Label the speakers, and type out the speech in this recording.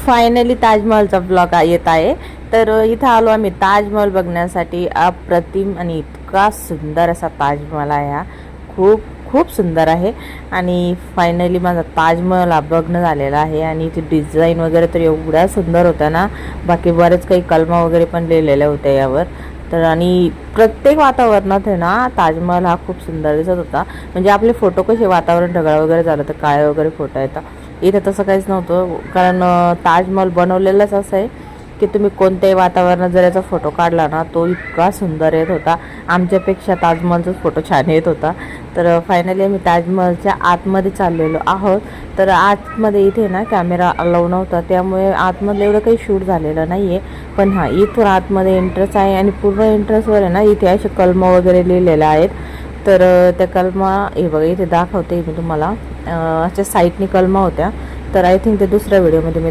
Speaker 1: Finally ताजमहलचा blog येत आहे. तर इथं आलो आम्ही ताजमहल बघण्यासाठी. अप्रतिम आणि इतका सुंदर असा ताजमहल आहे हा. खूप खूप सुंदर आहे. आणि फायनली माझा ताजमहल बघणं झालेला आहे. आणि ती डिझाईन वगैरे तर एवढ्या सुंदर होत्या ना. बाकी बरेच काही कलमा वगैरे पण लिहिलेल्या होत्या यावर. तर आणि प्रत्येक वातावरणात आहे ना ताजमहल हा खूप सुंदर दिसत होता. म्हणजे आपले फोटो कसे वातावरण ढगाळ वगैरे झालं तर काळे वगैरे फोटो येतात, इथे तसं काहीच नव्हतं. कारण ताजमहल बनवलेलंच असं आहे की तुम्ही कोणत्याही वातावरणात जर याचा फोटो काढला ना तो इतका सुंदर येत होता. आमच्यापेक्षा ताजमहलचाच फोटो छान येत होता. तर फायनली आम्ही ताजमहलच्या आतमध्ये चाललेलो आहोत. तर आतमध्ये इथे ना कॅमेरा अलाउ नव्हता, त्यामुळे आतमधलं एवढं काही शूट झालेलं नाही आहे. पण हां, इथून आतमध्ये एंट्रन्स आहे आणि पूर्ण एंट्रन्सवर आहे ना इथे असे कलम वगैरे लिहिलेले आहेत. तर त्या कलमा हे बघा इथे दाखवते मी तुम्हाला. अशा साईडनी कलमा होत्या. तर आय थिंक ते दुसऱ्या व्हिडिओमध्ये मी